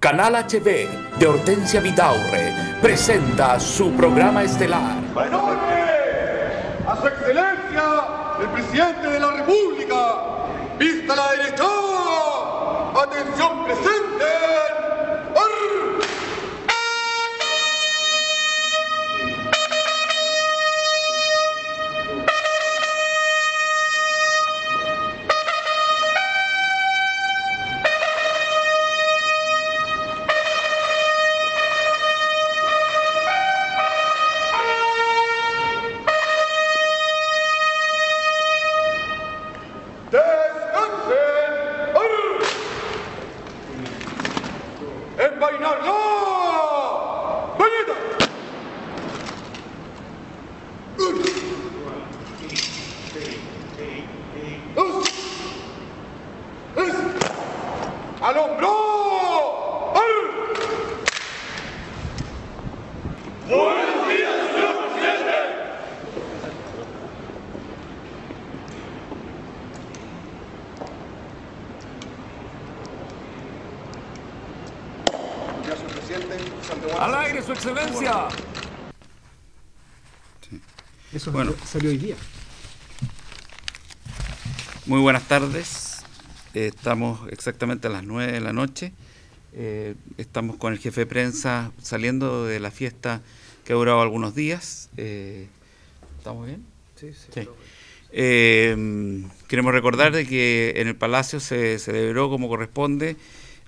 Canal HB de Hortensia Vidaurre presenta su programa estelar. ¡Honore a su excelencia, el presidente de la República! ¡Vista la derecha! ¡Atención presente! ¡Arr! ¡Al hombro! ¡Buenos días, señor presidente! Buenos días, señor presidente. ¡Al aire, su excelencia! Sí. Eso Bueno. salió hoy día. Muy buenas tardes. Estamos exactamente a las 9 de la noche. Estamos con el jefe de prensa saliendo de la fiesta que ha durado algunos días. ¿Estamos bien? Sí. Queremos recordar de que en el Palacio se celebró como corresponde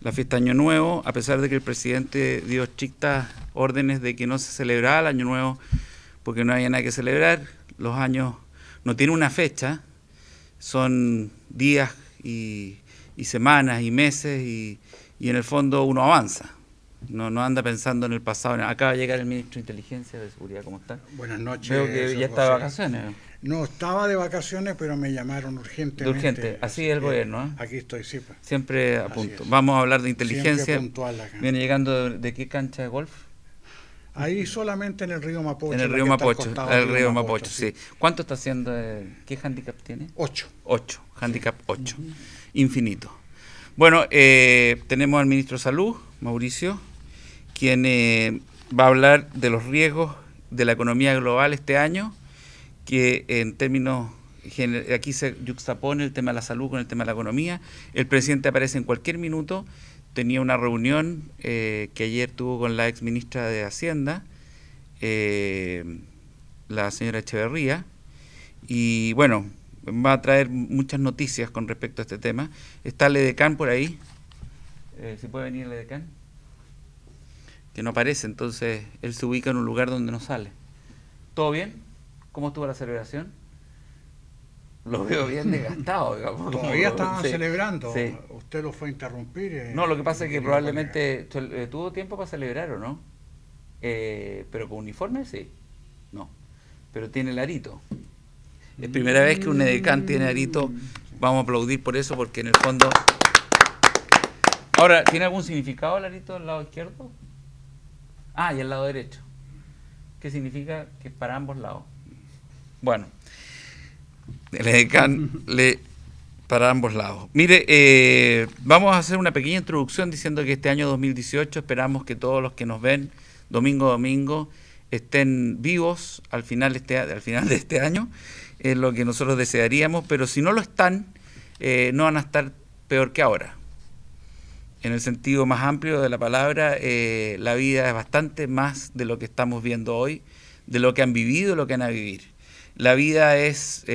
la fiesta Año Nuevo, a pesar de que el presidente dio estrictas órdenes de que no se celebrara el Año Nuevo porque no había nada que celebrar. Los años no tienen una fecha, son días y semanas y meses y en el fondo uno avanza, no anda pensando en el pasado. Acaba de llegar el ministro de Inteligencia de Seguridad. ¿Cómo está? Buenas noches. Veo que ya está de vacaciones. No, estaba de vacaciones, pero me llamaron urgentemente. De urgente, así es el gobierno, ¿eh? Aquí estoy, sí. Pues. Siempre a Así punto. es. Vamos a hablar de inteligencia. Siempre puntual acá. Viene llegando de qué cancha de golf? Ahí solamente en el río Mapocho. En el la río que está al Mapocho, costado el del río Mapocho, sí. ¿Cuánto está haciendo? ¿Qué handicap tiene? 8. 8, handicap 8, infinito. Bueno, tenemos al ministro de Salud, Mauricio, quien va a hablar de los riesgos de la economía global este año, que en términos aquí se yuxtapone el tema de la salud con el tema de la economía. El presidente aparece en cualquier minuto. Tenía una reunión que ayer tuvo con la ex ministra de Hacienda, la señora Echeverría, y bueno, va a traer muchas noticias con respecto a este tema. Está el edecán por ahí. ¿Si puede venir el edecán? Que no aparece, entonces él se ubica en un lugar donde no sale. ¿Todo bien? ¿Cómo estuvo la celebración? Lo veo bien desgastado, digamos. Todavía estaban Sí, celebrando. sí. Usted lo fue a interrumpir. No, lo que pasa es que probablemente tuvo tiempo para celebrar, ¿o no? Pero con uniforme, sí. No. Pero tiene el arito. Es primera vez que un edecán tiene arito. Vamos a aplaudir por eso, porque en el fondo... Ahora, ¿tiene algún significado el arito del lado izquierdo? Ah, y el lado derecho. ¿Qué significa? Que es para ambos lados. Bueno, el edecán para ambos lados. Mire, vamos a hacer una pequeña introducción diciendo que este año 2018 esperamos que todos los que nos ven domingo a domingo estén vivos al final de este año, es lo que nosotros desearíamos, pero si no lo están, no van a estar peor que ahora. En el sentido más amplio de la palabra, la vida es bastante más de lo que estamos viendo hoy, de lo que han vivido, lo que van a vivir. La vida es,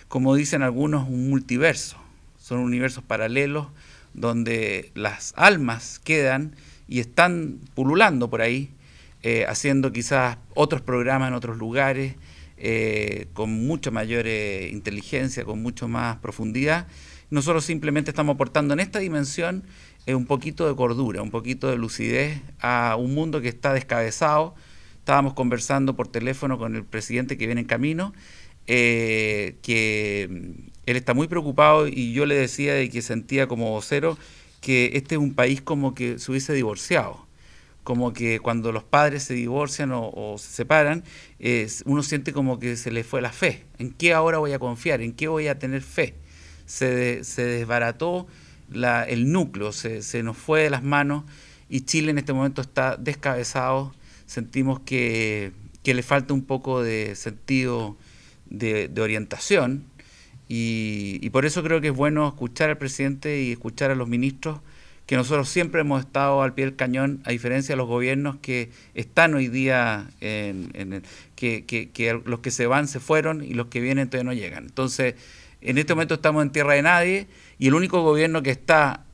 como dicen algunos, un multiverso. Son universos paralelos donde las almas quedan y están pululando por ahí, haciendo quizás otros programas en otros lugares, con mucha mayor inteligencia, con mucho más profundidad. Nosotros simplemente estamos aportando en esta dimensión un poquito de cordura, un poquito de lucidez a un mundo que está descabezado. Estábamos conversando por teléfono con el presidente que viene en camino, que él está muy preocupado, y yo le decía de que sentía como vocero que este es un país como que se hubiese divorciado. Como que cuando los padres se divorcian o se separan, uno siente como que se le fue la fe. ¿En qué ahora voy a confiar? ¿En qué voy a tener fe? Se desbarató el núcleo, se nos fue de las manos y Chile en este momento está descabezado. Sentimos que le falta un poco de sentido de orientación y por eso creo que es bueno escuchar al presidente y escuchar a los ministros, que nosotros siempre hemos estado al pie del cañón, a diferencia de los gobiernos que están hoy día, que los que se van se fueron y los que vienen todavía no llegan. Entonces, en este momento estamos en tierra de nadie y el único gobierno que está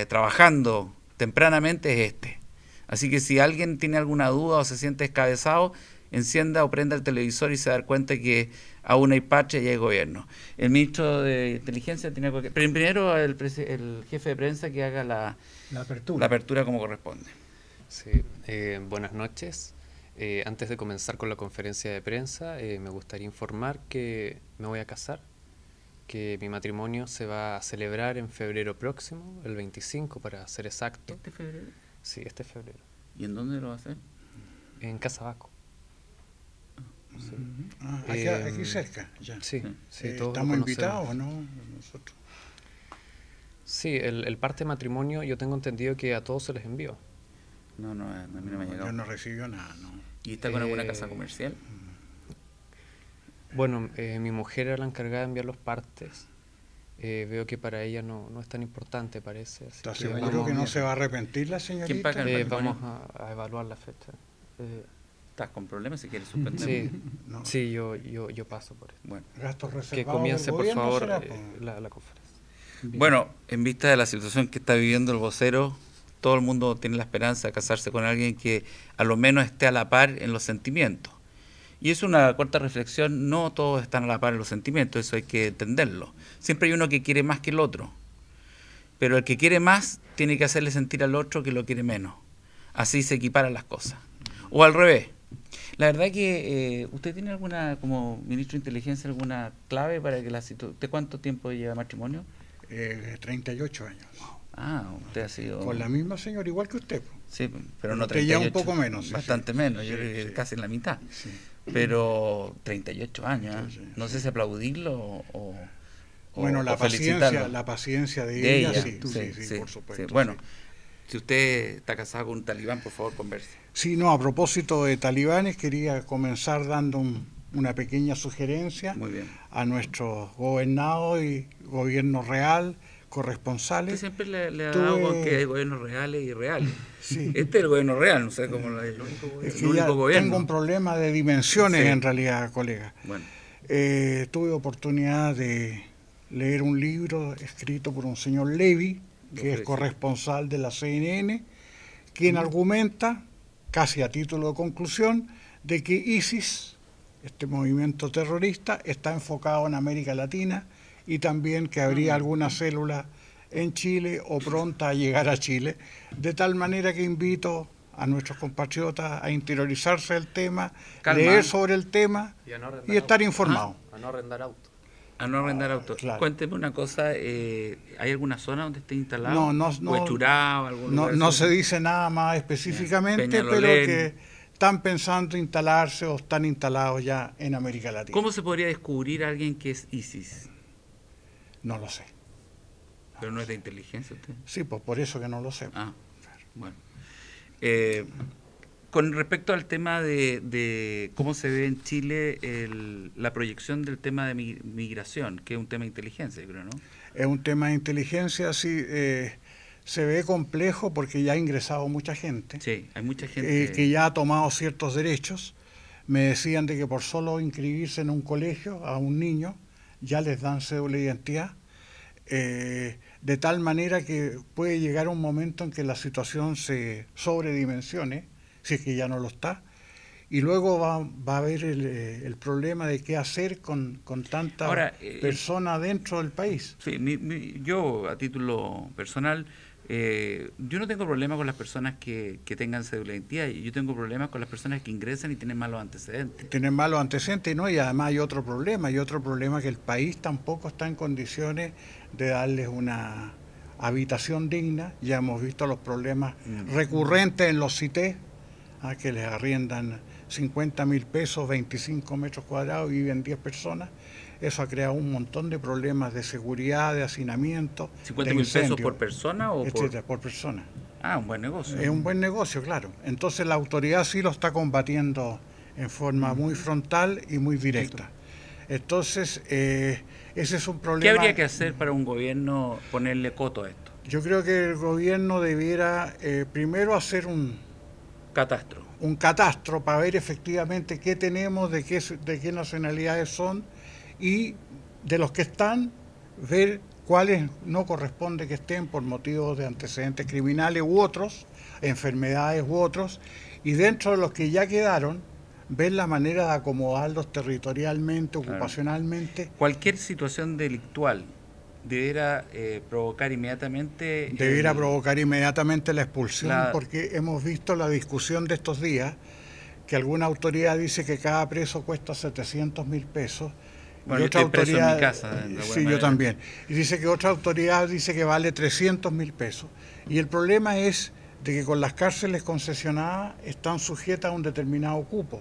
trabajando tempranamente es este. Así que si alguien tiene alguna duda o se siente descabezado, encienda o prenda el televisor y se da cuenta que aún hay patria y hay gobierno. El ministro de Inteligencia tiene algo que... Pero primero el jefe de prensa que haga la apertura como corresponde. Sí, buenas noches. Antes de comenzar con la conferencia de prensa, me gustaría informar que me voy a casar, que mi matrimonio se va a celebrar en febrero próximo, el 25 para ser exacto. ¿Este febrero? Sí, este febrero. ¿Y en dónde lo va a hacer? En Casabaco. Sí. Aquí cerca, ya. Sí, sí, todos estamos lo conocemos. invitados, ¿no? Nosotros. Sí, el parte de matrimonio yo tengo entendido que a todos se les envió. No, a mí no me ha llegado. Yo no recibió nada, ¿no? ¿Y está con alguna casa comercial? Bueno, mi mujer era la encargada de enviar los partes. Veo que para ella no es tan importante, parece. Así ¿Estás que seguro vamos, que no se va a arrepentir la señorita? ¿Quién paga el vamos matrimonio? a evaluar la fecha. ¿Estás con problemas si quieres suspender? Sí, No. sí, yo paso por esto. Bueno. Gastos reservados Que comience, del por gobierno, favor, ¿será, la conferencia. Bueno, en vista de la situación que está viviendo el vocero, todo el mundo tiene la esperanza de casarse con alguien que a lo menos esté a la par en los sentimientos. Y es una corta reflexión, no todos están a la par en los sentimientos, eso hay que entenderlo. Siempre hay uno que quiere más que el otro, pero el que quiere más tiene que hacerle sentir al otro que lo quiere menos. Así se equiparan las cosas. O al revés. La verdad que usted tiene alguna, como ministro de Inteligencia, alguna clave para que la situación... ¿Usted cuánto tiempo lleva de matrimonio? 38 años. Ah, usted ha sido... Con la misma señora, igual que usted. Sí, pero no Usted 38. ya un poco menos. Sí, bastante sí. menos, Sí, yo creo que sí. casi en la mitad. Sí. Pero 38 años, ¿eh? Sí, sí. No sé si aplaudirlo o Bueno, o la felicitarlo. paciencia de ella, sí, sí, por supuesto. sí. Bueno, sí. si usted está casado con un talibán, por favor, converse. Sí, no, a propósito de talibanes, quería comenzar dando una pequeña sugerencia Muy bien. a nuestros gobernados y gobierno real, Usted corresponsales. siempre le ha Tuve- dado que hay gobiernos reales y irreales. Sí. Este es el gobierno real, no sé cómo el Es que único ya gobierno. tengo un problema de dimensiones Sí. en realidad, colega. Bueno, Tuve oportunidad de leer un libro escrito por un señor Levy, que es felicito. corresponsal de la CNN, quien argumenta, casi a título de conclusión, de que ISIS, este movimiento terrorista, está enfocado en América Latina y también que habría alguna célula en Chile o pronta a llegar a Chile, de tal manera que invito a nuestros compatriotas a interiorizarse del tema, Calma. leer sobre el tema Y a no arrendar y estar auto. informados. A no arrendar auto. a no arrendar autos. claro. Cuénteme una cosa, ¿hay alguna zona donde esté instalado? No, no, ¿O no. Echurao, algún No, lugar no así? se dice nada más específicamente, Peñalolén. pero que están pensando instalarse o están instalados ya en América Latina. ¿Cómo se podría descubrir a alguien que es ISIS? No lo sé. Pero no es de inteligencia usted. Sí, pues por eso que no lo sé. Ah, bueno. Con respecto al tema de cómo se ve en Chile la proyección del tema de migración, que es un tema de inteligencia, yo creo, ¿no? Es un tema de inteligencia, sí, se ve complejo porque ya ha ingresado mucha gente, Sí, hay mucha gente... que ya ha tomado ciertos derechos. Me decían de que por solo inscribirse en un colegio a un niño ya les dan cédula de identidad, de tal manera que puede llegar un momento en que la situación se sobredimensione, si es que ya no lo está, y luego va a haber el problema de qué hacer con tantas Ahora, personas dentro del país. Sí, yo a título personal, yo no tengo problema con las personas que tengan cédula de identidad, yo tengo problemas con las personas que ingresan y tienen malos antecedentes. Tienen malos antecedentes, ¿no? Y además hay otro problema que el país tampoco está en condiciones de darles una habitación digna. Ya hemos visto los problemas recurrentes en los CITES, que les arriendan 50.000 pesos, 25 metros cuadrados y viven 10 personas. eso ha creado un montón de problemas de seguridad, de hacinamiento, de 50.000 pesos incendio, por persona o etcétera, por persona. Ah, un buen negocio. Es un buen negocio, claro. Entonces la autoridad sí lo está combatiendo en forma muy frontal y muy directa. Entonces, ese es un problema. ¿Qué habría que hacer para un gobierno ponerle coto a esto? Yo creo que el gobierno debiera primero hacer un catastro para ver efectivamente qué tenemos, de qué nacionalidades son, y de los que están, ver cuáles no corresponde que estén por motivos de antecedentes criminales u otros, enfermedades u otros, y dentro de los que ya quedaron, ver la manera de acomodarlos territorialmente, ocupacionalmente. Cualquier situación delictual debiera provocar inmediatamente... Debiera provocar inmediatamente la expulsión, porque hemos visto la discusión de estos días, que alguna autoridad dice que cada preso cuesta 700.000 pesos, bueno, y otra autoridad, preso en mi casa, sí, manera. Yo también. Y dice que otra autoridad dice que vale 300.000 pesos. Y el problema es de que con las cárceles concesionadas están sujetas a un determinado cupo.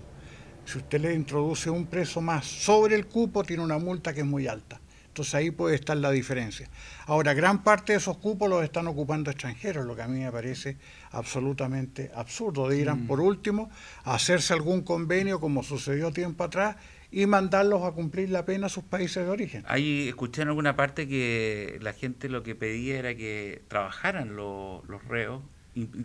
Si usted le introduce un preso más sobre el cupo, tiene una multa que es muy alta. Entonces ahí puede estar la diferencia. Ahora, gran parte de esos cupos los están ocupando extranjeros, lo que a mí me parece absolutamente absurdo. Deberían, por último, hacerse algún convenio, como sucedió tiempo atrás, y mandarlos a cumplir la pena a sus países de origen. Ahí escuché en alguna parte que la gente lo que pedía era que trabajaran los reos,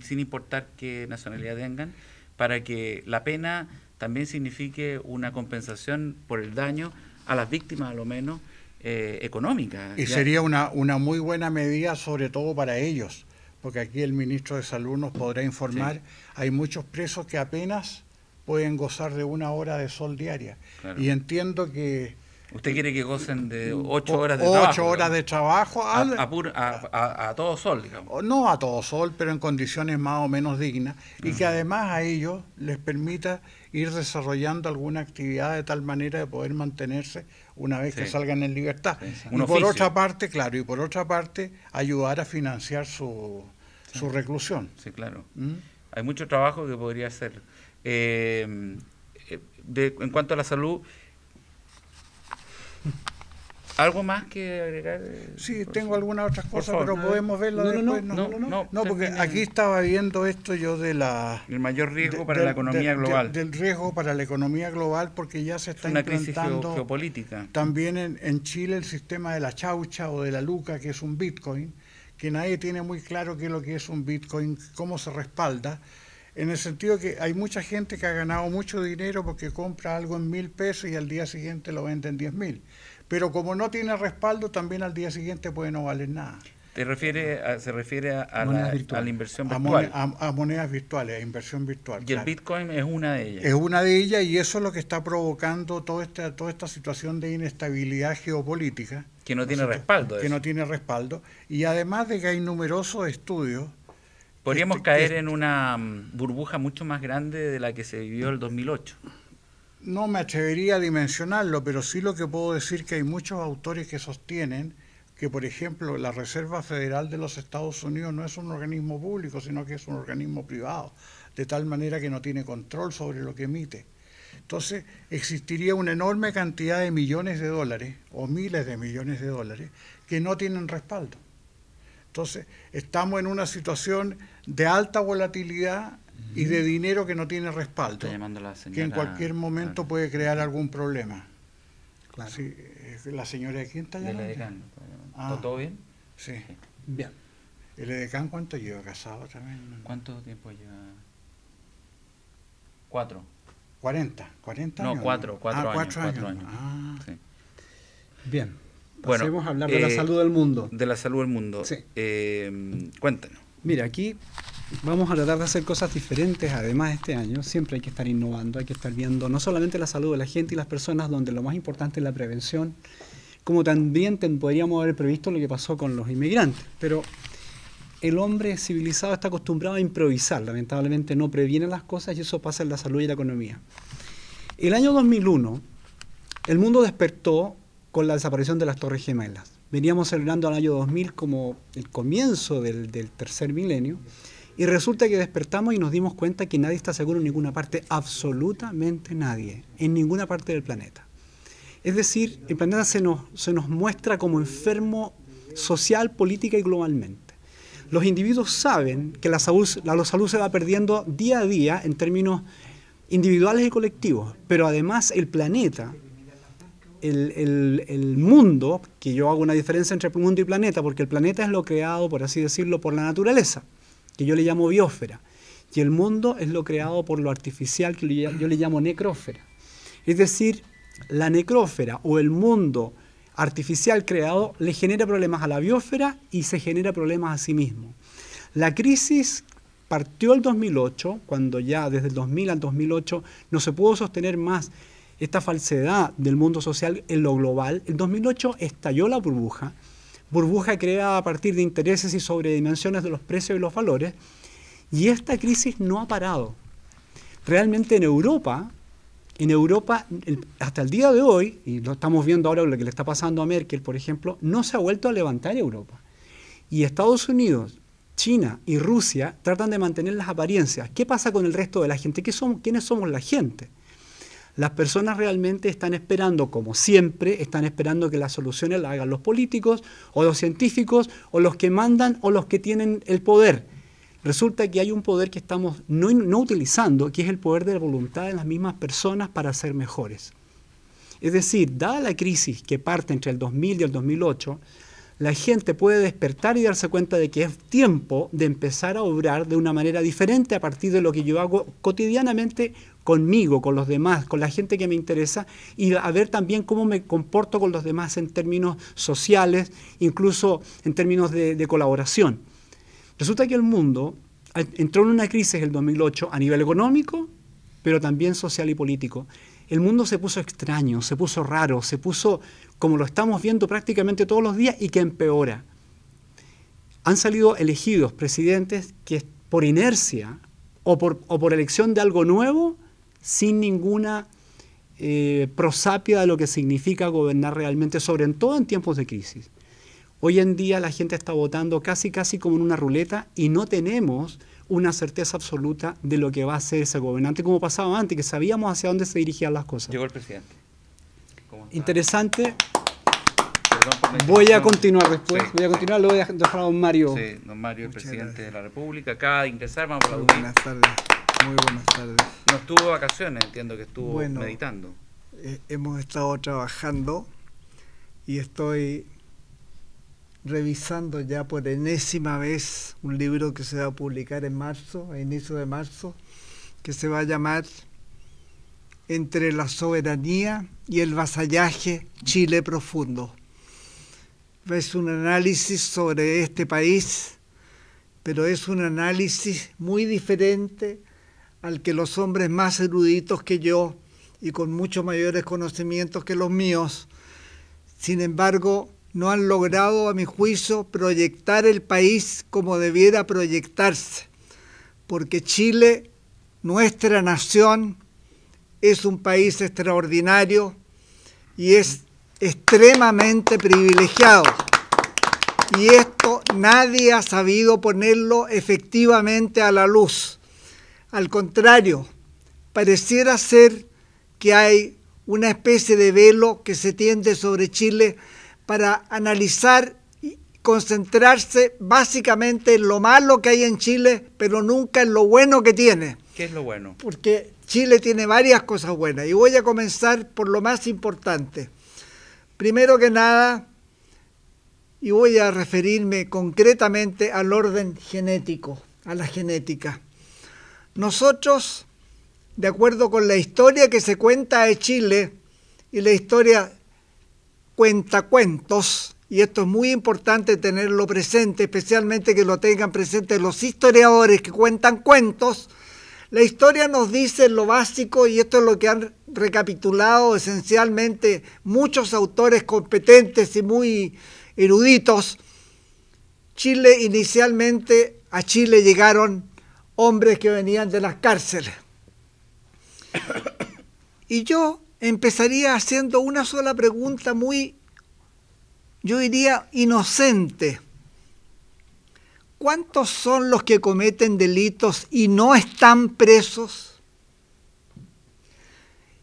sin importar qué nacionalidad tengan, para que la pena también signifique una compensación por el daño a las víctimas, a lo menos, económica. Y sería una muy buena medida, sobre todo para ellos, porque aquí el ministro de Salud nos podrá informar, hay muchos presos que apenas pueden gozar de 1 hora de sol diaria. Claro. Y entiendo que... ¿Usted quiere que gocen de 8 horas de trabajo? 8 horas de trabajo. A todo sol, digamos. No a todo sol, pero en condiciones más o menos dignas. Y que además a ellos les permita ir desarrollando alguna actividad de tal manera de poder mantenerse una vez que salgan en libertad. Y por otra parte, claro, ayudar a financiar su reclusión. Sí, claro. Hay mucho trabajo que podría hacer. En cuanto a la salud... ¿Algo más que agregar? Sí, tengo algunas otras cosas, pero podemos verlo después. No, porque aquí estaba viendo esto yo de la... El mayor riesgo para la economía global. Del riesgo para la economía global, porque ya se está implantando... crisis geopolítica. También en Chile el sistema de la chaucha o de la luca, que es un bitcoin, que nadie tiene muy claro qué es lo que es un bitcoin, cómo se respalda, en el sentido que hay mucha gente que ha ganado mucho dinero porque compra algo en 1.000 pesos y al día siguiente lo vende en 10.000. Pero como no tiene respaldo, también al día siguiente puede no valer nada. Se refiere a la inversión virtual. A monedas virtuales, a inversión virtual. Y el Bitcoin es una de ellas. Es una de ellas, y eso es lo que está provocando toda esta situación de inestabilidad geopolítica. Que no tiene respaldo. Que no tiene respaldo. Y además de que hay numerosos estudios. Podríamos caer en una burbuja mucho más grande de la que se vivió el 2008. No me atrevería a dimensionarlo, pero sí lo que puedo decir que hay muchos autores que sostienen que, por ejemplo, la Reserva Federal de los Estados Unidos no es un organismo público, sino que es un organismo privado, de tal manera que no tiene control sobre lo que emite. Entonces, existiría una enorme cantidad de millones de dólares, o miles de millones de dólares, que no tienen respaldo. Entonces, estamos en una situación de alta volatilidad y de dinero que no tiene respaldo, que en cualquier momento puede crear algún problema. Claro. Sí, ¿la señora de quién está llamando? El edecán. ¿Todo bien? Sí. Bien. ¿El edecán cuánto lleva casado también? ¿Cuánto tiempo lleva? 4. 40 años. No, 4 años. Ah. Sí. Bien. Bueno, pasemos a hablar de la salud del mundo. De la salud del mundo. Sí. Cuéntanos. Mira, aquí vamos a tratar de hacer cosas diferentes además este año. Siempre hay que estar innovando, hay que estar viendo no solamente la salud de la gente y las personas, donde lo más importante es la prevención, como también podríamos haber previsto lo que pasó con los inmigrantes. Pero el hombre civilizado está acostumbrado a improvisar, lamentablemente no previene las cosas, y eso pasa en la salud y la economía. El año 2001, el mundo despertó con la desaparición de las Torres Gemelas. Veníamos celebrando el año 2000 como el comienzo del tercer milenio, y resulta que despertamos y nos dimos cuenta que nadie está seguro en ninguna parte, absolutamente nadie, en ninguna parte del planeta. Es decir, el planeta se nos muestra como enfermo social, política y globalmente. Los individuos saben que la salud se va perdiendo día a día en términos individuales y colectivos, pero además el planeta, el mundo, que yo hago una diferencia entre mundo y planeta, porque el planeta es lo creado, por así decirlo, por la naturaleza, que yo le llamo biosfera, y el mundo es lo creado por lo artificial, que yo le llamo necrósfera. Es decir, la necrósfera o el mundo artificial creado le genera problemas a la biosfera y se genera problemas a sí mismo. La crisis partió el 2008, cuando ya desde el 2000 al 2008 no se pudo sostener más esta falsedad del mundo social en lo global. En 2008 estalló la burbuja creada a partir de intereses y sobredimensiones de los precios y los valores, y esta crisis no ha parado. Realmente en Europa, hasta el día de hoy, y lo estamos viendo ahora lo que le está pasando a Merkel, por ejemplo, no se ha vuelto a levantar Europa. Y Estados Unidos, China y Rusia tratan de mantener las apariencias. ¿Qué pasa con el resto de la gente? ¿Quiénes somos la gente? Las personas realmente están esperando, como siempre, están esperando que las soluciones las hagan los políticos, o los científicos, o los que mandan, o los que tienen el poder. Resulta que hay un poder que estamos no utilizando, que es el poder de la voluntad de las mismas personas para ser mejores. Es decir, dada la crisis que parte entre el 2000 y el 2008, la gente puede despertar y darse cuenta de que es tiempo de empezar a obrar de una manera diferente a partir de lo que yo hago cotidianamente conmigo, con los demás, con la gente que me interesa, y a ver también cómo me comporto con los demás en términos sociales, incluso en términos de colaboración. Resulta que el mundo entró en una crisis en el 2008 a nivel económico, pero también social y político. El mundo se puso extraño, se puso raro, se puso como lo estamos viendo prácticamente todos los días y que empeora. Han salido elegidos presidentes que por inercia o por elección de algo nuevo, sin ninguna prosapia de lo que significa gobernar realmente, sobre todo en tiempos de crisis. Hoy en día la gente está votando casi como en una ruleta y no tenemos una certeza absoluta de lo que va a hacer ese gobernante, como pasaba antes, que sabíamos hacia dónde se dirigían las cosas. Llegó el presidente. Interesante. Voy a continuar después. Sí, voy a continuar, lo voy a dejar a don Mario. Sí, don Mario, el presidente de la República, acaba de ingresar, vamos a aplaudir. Buenas tardes. Muy buenas tardes. No estuvo de vacaciones, entiendo que estuvo meditando. Hemos estado trabajando y estoy revisando ya por enésima vez un libro que se va a publicar en marzo, a inicio de marzo, que se va a llamar Entre la soberanía y el vasallaje, Chile profundo. Es un análisis sobre este país, pero es un análisis muy diferente al que los hombres más eruditos que yo y con muchos mayores conocimientos que los míos, sin embargo, no han logrado, a mi juicio, proyectar el país como debiera proyectarse, porque Chile, nuestra nación, es un país extraordinario y es extremadamente privilegiado. Y esto nadie ha sabido ponerlo efectivamente a la luz. Al contrario, pareciera ser que hay una especie de velo que se tiende sobre Chile para analizar y concentrarse básicamente en lo malo que hay en Chile, pero nunca en lo bueno que tiene. ¿Qué es lo bueno? Porque Chile tiene varias cosas buenas y voy a comenzar por lo más importante. Primero que nada, y voy a referirme concretamente al orden genético, a la genética. Nosotros, de acuerdo con la historia que se cuenta de Chile, y la historia cuenta cuentos, y esto es muy importante tenerlo presente, especialmente que lo tengan presente los historiadores que cuentan cuentos. La historia nos dice lo básico, y esto es lo que han recapitulado esencialmente muchos autores competentes y muy eruditos. Chile, inicialmente a Chile llegaron hombres que venían de las cárceles. Y yo empezaría haciendo una sola pregunta muy, yo diría, inocente. ¿Cuántos son los que cometen delitos y no están presos?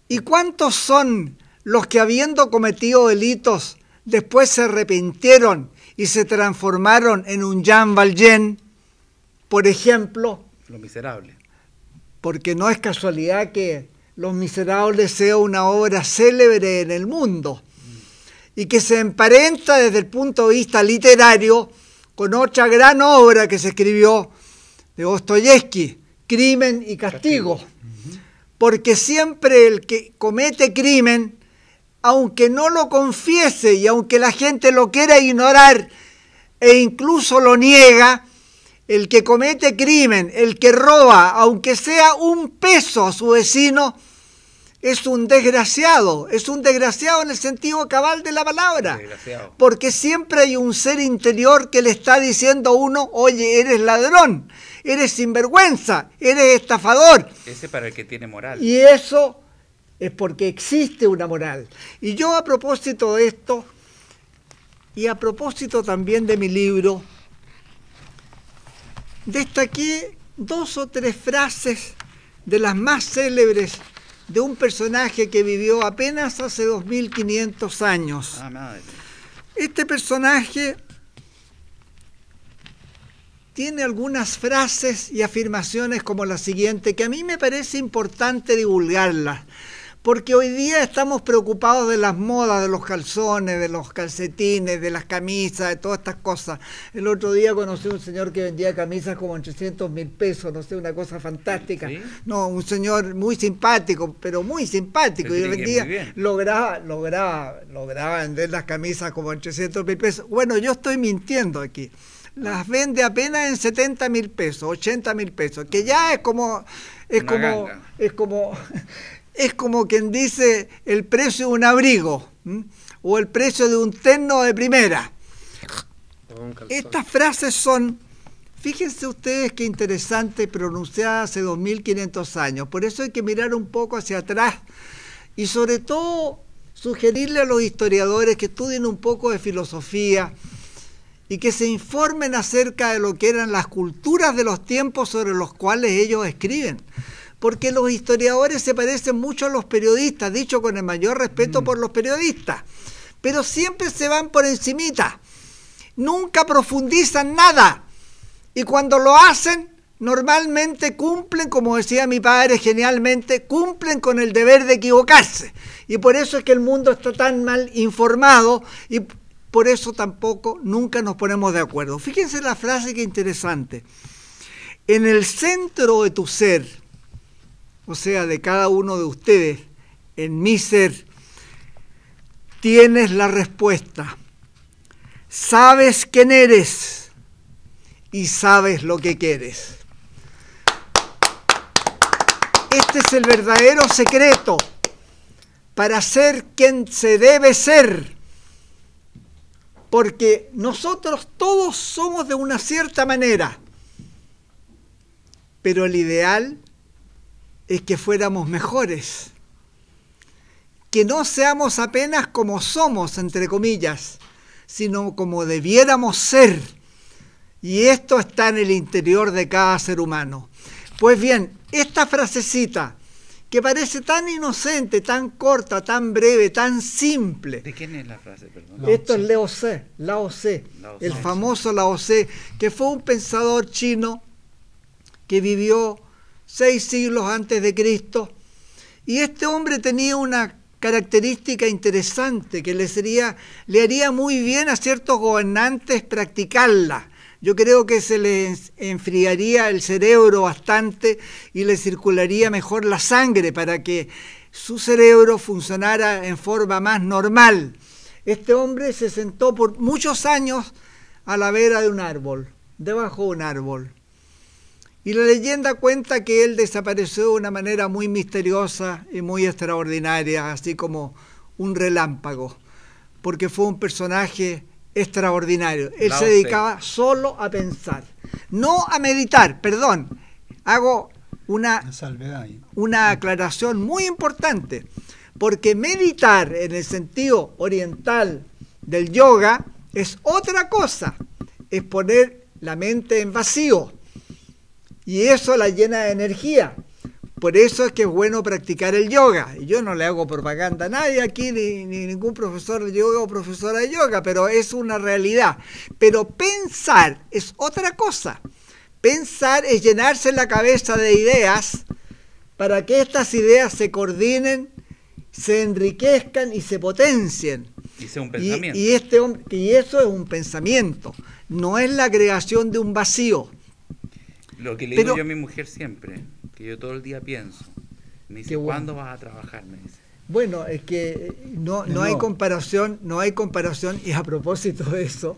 ¿Y cuántos son los que habiendo cometido delitos después se arrepintieron y se transformaron en un Jean Valjean, por ejemplo. Los Miserables. Porque no es casualidad que Los Miserables sea una obra célebre en el mundo y que se emparenta desde el punto de vista literario con otra gran obra que se escribió de Dostoyevsky, Crimen y Castigo. Porque siempre el que comete crimen, aunque no lo confiese y aunque la gente lo quiera ignorar e incluso lo niega, el que comete crimen, el que roba, aunque sea un peso a su vecino, es un desgraciado en el sentido cabal de la palabra, porque siempre hay un ser interior que le está diciendo a uno, oye, eres ladrón, eres sinvergüenza, eres estafador. Ese para el que tiene moral. Y eso es porque existe una moral. Y yo, a propósito de esto, y a propósito también de mi libro, destaqué 2 o 3 frases de las más célebres de un personaje que vivió apenas hace 2500 años. Este personaje tiene algunas frases y afirmaciones como la siguiente, que a mí me parece importante divulgarlas, porque hoy día estamos preocupados de las modas, de los calzones, de los calcetines, de las camisas, de todas estas cosas. El otro día conocí a un señor que vendía camisas como en 300.000 pesos, no sé, una cosa fantástica. ¿Sí? No, un señor muy simpático, pero muy simpático. Y vendía, lograba vender las camisas como en 300.000 pesos. Bueno, yo estoy mintiendo aquí. Las vende apenas en 70.000 pesos, 80.000 pesos, que ya es como quien dice el precio de un abrigo, o el precio de un terno de primera. Estas frases son, fíjense ustedes qué interesante, pronunciadas hace 2500 años. Por eso hay que mirar un poco hacia atrás y sobre todo sugerirle a los historiadores que estudien un poco de filosofía y que se informen acerca de lo que eran las culturas de los tiempos sobre los cuales ellos escriben. Porque los historiadores se parecen mucho a los periodistas, dicho con el mayor respeto por los periodistas, pero siempre se van por encimita, nunca profundizan nada, y cuando lo hacen, normalmente cumplen, como decía mi padre genialmente, cumplen con el deber de equivocarse, y por eso es que el mundo está tan mal informado, y por eso tampoco nunca nos ponemos de acuerdo. Fíjense la frase que interesante: en el centro de tu ser, o sea, de cada uno de ustedes, en mi ser, tienes la respuesta. Sabes quién eres y sabes lo que quieres. Este es el verdadero secreto para ser quien se debe ser. Porque nosotros todos somos de una cierta manera, pero el ideal es que fuéramos mejores, que no seamos apenas como somos, entre comillas, sino como debiéramos ser. Y esto está en el interior de cada ser humano. Pues bien, esta frasecita, que parece tan inocente, tan corta, tan breve, tan simple. ¿De quién es la frase, perdón? Esto es Lao Tse, el famoso Lao Tse, que fue un pensador chino que vivió 6 siglos antes de Cristo, y este hombre tenía una característica interesante que le haría muy bien a ciertos gobernantes practicarla. Yo creo que se les enfriaría el cerebro bastante y le circularía mejor la sangre para que su cerebro funcionara en forma más normal. Este hombre se sentó por muchos años a la vera de un árbol, debajo de un árbol. Y la leyenda cuenta que él desapareció de una manera muy misteriosa y muy extraordinaria, así como un relámpago, porque fue un personaje extraordinario. Él se dedicaba solo a pensar, no a meditar, perdón. Hago una aclaración muy importante, porque meditar en el sentido oriental del yoga es otra cosa, es poner la mente en vacío. Y eso la llena de energía. por eso es que es bueno practicar el yoga. Y yo no le hago propaganda a nadie aquí, ni ningún profesor de yoga o profesora de yoga, pero es una realidad. Pero pensar es otra cosa. Pensar es llenarse la cabeza de ideas para que estas ideas se coordinen, se enriquezcan y se potencien. Y sea un pensamiento. Y eso es un pensamiento, no es la creación de un vacío. Lo que le digo yo a mi mujer siempre, que yo todo el día pienso, me dice, ¿cuándo vas a trabajar? Me dice. Bueno, es que no hay comparación, y a propósito de eso,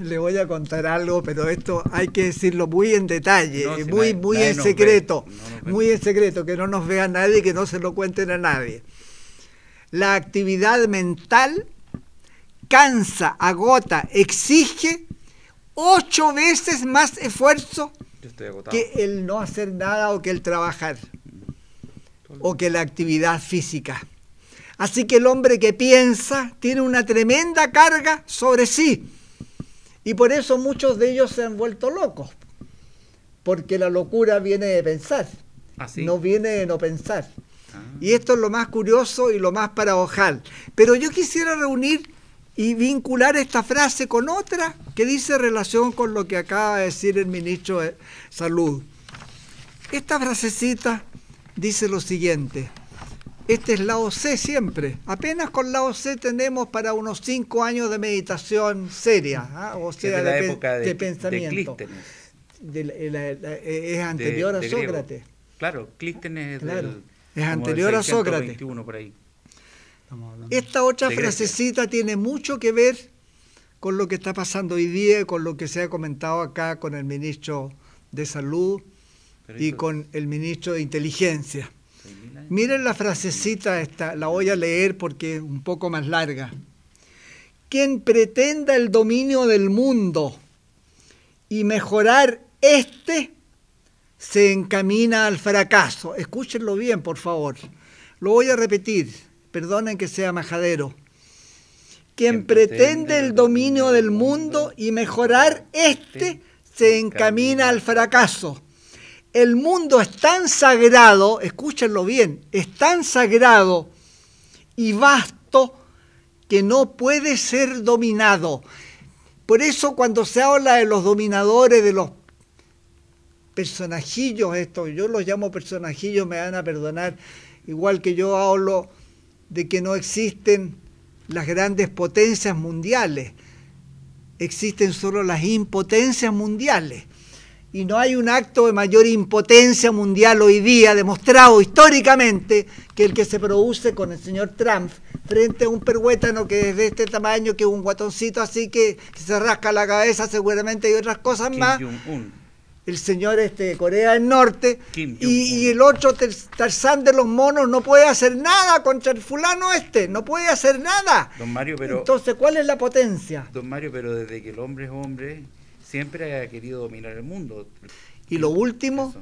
le voy a contar algo, pero esto hay que decirlo muy en detalle, muy en secreto, muy en secreto, que no nos vea nadie, que no se lo cuenten a nadie. La actividad mental cansa, agota, exige 8 veces más esfuerzo que el no hacer nada o que el trabajar o que la actividad física. Así que el hombre que piensa tiene una tremenda carga sobre sí y por eso muchos de ellos se han vuelto locos, porque la locura viene de pensar, no viene de no pensar. Y esto es lo más curioso y lo más paradojal. Pero yo quisiera reunir y vincular esta frase con otra que dice relación con lo que acaba de decir el ministro de Salud. Esta frasecita dice lo siguiente. Este es Lao Tse siempre. Apenas con Lao Tse tenemos para unos 5 años de meditación seria, o sea, de la época de pensamiento. Es anterior a Sócrates. Claro, Clístenes es anterior a Sócrates. Por ahí. Esta otra frasecita tiene mucho que ver con lo que está pasando hoy día, con lo que se ha comentado acá con el ministro de Salud y con el ministro de Inteligencia. Miren la frasecita esta, la voy a leer porque es un poco más larga. Quien pretenda el dominio del mundo y mejorar se encamina al fracaso. Escúchenlo bien, por favor. Lo voy a repetir, perdonen que sea majadero. Quien pretende el dominio del mundo y mejorar se encamina al fracaso. El mundo es tan sagrado, escúchenlo bien, es tan sagrado y vasto que no puede ser dominado. Por eso cuando se habla de los dominadores, de los personajillos, yo los llamo personajillos, me van a perdonar, igual que yo hablo de que no existen las grandes potencias mundiales, existen solo las impotencias mundiales. Y no hay un acto de mayor impotencia mundial hoy día, demostrado históricamente, que el que se produce con el señor Trump frente a un perhuétano que es de este tamaño, que es un guatoncito así que se rasca la cabeza seguramente y otras cosas más. El señor Corea del Norte y el otro Tarzán de los monos no puede hacer nada contra el fulano no puede hacer nada. Don Mario, pero entonces, ¿cuál es la potencia? Don Mario, pero desde que el hombre es hombre siempre ha querido dominar el mundo. Y lo último,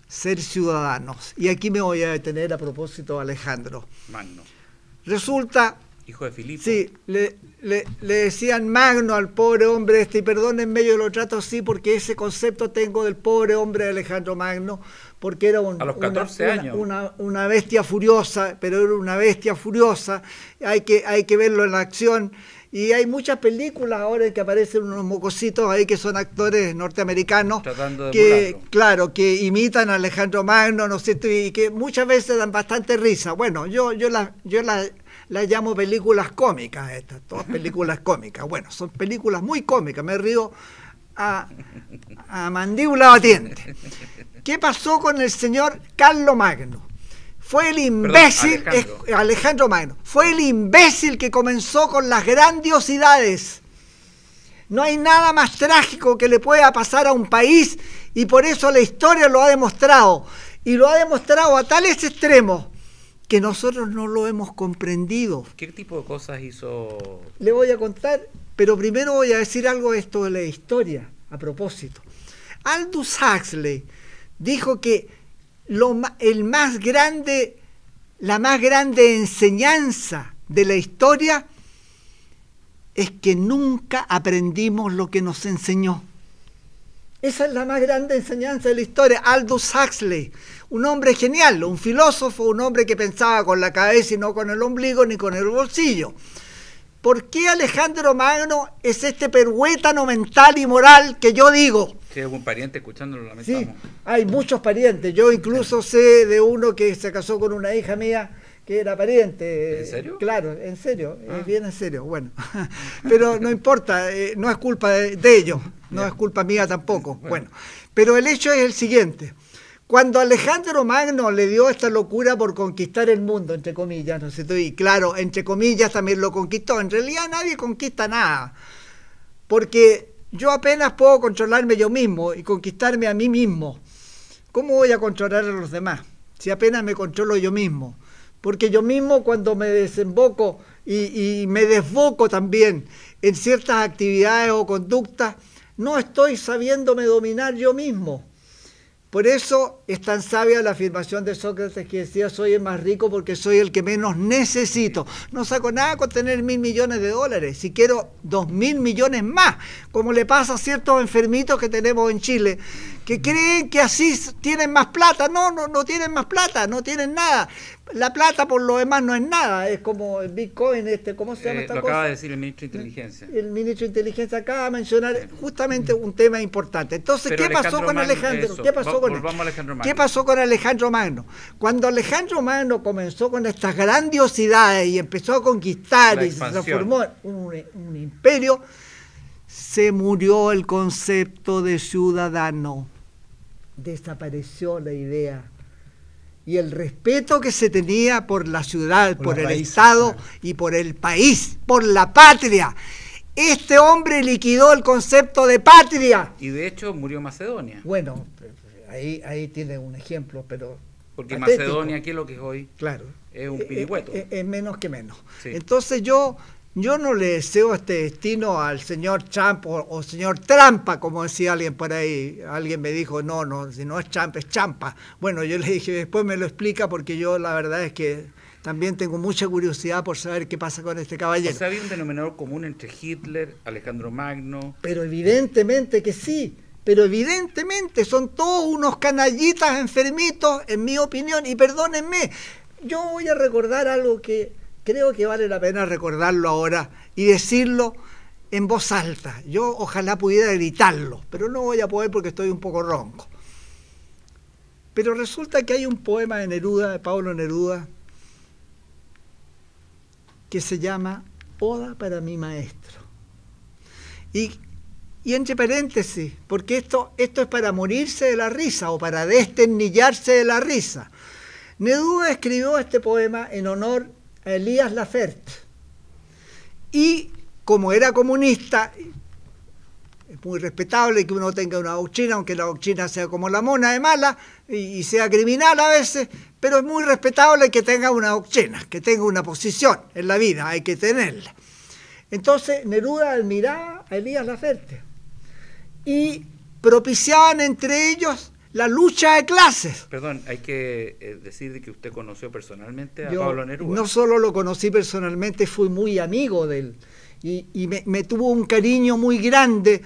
ser ciudadanos. Y aquí me voy a detener a propósito de Alejandro Magno. Resulta, hijo de Filipo. Sí, le decían Magno al pobre hombre y perdónenme, yo lo trato así porque ese concepto tengo del pobre hombre de Alejandro Magno, porque era a los 14 años. Una bestia furiosa, pero era una bestia furiosa, hay que verlo en la acción. Y hay muchas películas ahora en que aparecen unos mocositos ahí que son actores norteamericanos que imitan a Alejandro Magno, ¿no es cierto? Y que muchas veces dan bastante risa. Bueno, yo las llamo películas cómicas estas, todas películas cómicas. Bueno, son películas muy cómicas, me río a mandíbula batiente. ¿Qué pasó con el señor Carlo Magno? Fue el imbécil, Alejandro Magno, fue el imbécil que comenzó con las grandiosidades. No hay nada más trágico que le pueda pasar a un país y por eso la historia lo ha demostrado. Y lo ha demostrado a tales extremos que nosotros no lo hemos comprendido. ¿Qué tipo de cosas hizo? Le voy a contar, pero primero voy a decir algo de esto de la historia, a propósito. Aldous Huxley dijo que la más grande enseñanza de la historia es que nunca aprendimos lo que nos enseñó. Esa es la más grande enseñanza de la historia. Aldous Huxley, un hombre genial, un filósofo, un hombre que pensaba con la cabeza y no con el ombligo ni con el bolsillo. ¿Por qué Alejandro Magno es este perhuétano mental y moral que yo digo? Si hay algún pariente escuchándolo, lamentamos. Sí, hay muchos parientes. Yo incluso sé de uno que se casó con una hija mía que era pariente. ¿En serio? Claro, en serio, bien en serio. Bueno, pero no importa, no es culpa de ellos, no es culpa mía tampoco. Bueno, pero el hecho es el siguiente. Cuando Alejandro Magno le dio esta locura por conquistar el mundo, entre comillas, ¿no es cierto? Y claro, entre comillas también lo conquistó. En realidad nadie conquista nada, porque yo apenas puedo controlarme yo mismo y conquistarme a mí mismo. ¿Cómo voy a controlar a los demás si apenas me controlo yo mismo? Porque yo mismo, cuando me desemboco y me desboco también en ciertas actividades o conductas, no estoy sabiéndome dominar yo mismo. Por eso es tan sabia la afirmación de Sócrates que decía: soy el más rico porque soy el que menos necesito. No saco nada con tener $1.000 millones, si quiero 2.000 millones más, como le pasa a ciertos enfermitos que tenemos en Chile, que creen que así tienen más plata. No tienen más plata, no tienen nada. La plata por lo demás no es nada, es como el Bitcoin, ¿cómo se llama esta cosa? Lo acaba de decir el ministro de Inteligencia. El ministro de Inteligencia acaba de mencionar justamente un tema importante. Entonces, ¿qué pasó con Alejandro? ¿Qué pasó con Alejandro Magno? Cuando Alejandro Magno comenzó con estas grandiosidades y empezó a conquistar y se transformó en un imperio, se murió el concepto de ciudadano. Desapareció la idea. Y el respeto que se tenía por la ciudad, por el Estado y por el país, por la patria. Este hombre liquidó el concepto de patria. Y de hecho murió Macedonia. Bueno, ahí tiene un ejemplo, pero... Porque patético. Macedonia, ¿qué es lo que es hoy? Claro. Es un pirihueto. Es menos que menos. Sí. Entonces yo no le deseo este destino al señor Trump o señor Trampa, como decía alguien por ahí. Alguien me dijo, no, si no es Trump, es Champa. Bueno, yo le dije, después me lo explica, porque yo la verdad es que también tengo mucha curiosidad por saber qué pasa con este caballero. O sea, había un denominador común entre Hitler, Alejandro Magno... Pero evidentemente que sí. Pero evidentemente son todos unos canallitas enfermitos, en mi opinión, y perdónenme, yo voy a recordar algo que creo que vale la pena recordarlo ahora y decirlo en voz alta. Yo ojalá pudiera gritarlo, pero no voy a poder porque estoy un poco ronco. Pero resulta que hay un poema de Neruda, de Pablo Neruda, que se llama Oda para mi maestro. Y entre paréntesis, porque esto es para morirse de la risa o para desternillarse de la risa. Neruda escribió este poema en honor a Elías Laferte. Y como era comunista, es muy respetable que uno tenga una doctrina, aunque la doctrina sea como la mona de mala y sea criminal a veces, pero es muy respetable que tenga una doctrina, que tenga una posición en la vida, hay que tenerla. Entonces Neruda admiraba a Elías Laferte y propiciaban entre ellos la lucha de clases. Perdón, hay que decir que usted conoció personalmente a Pablo Neruda. No solo lo conocí personalmente, fui muy amigo de él y me tuvo un cariño muy grande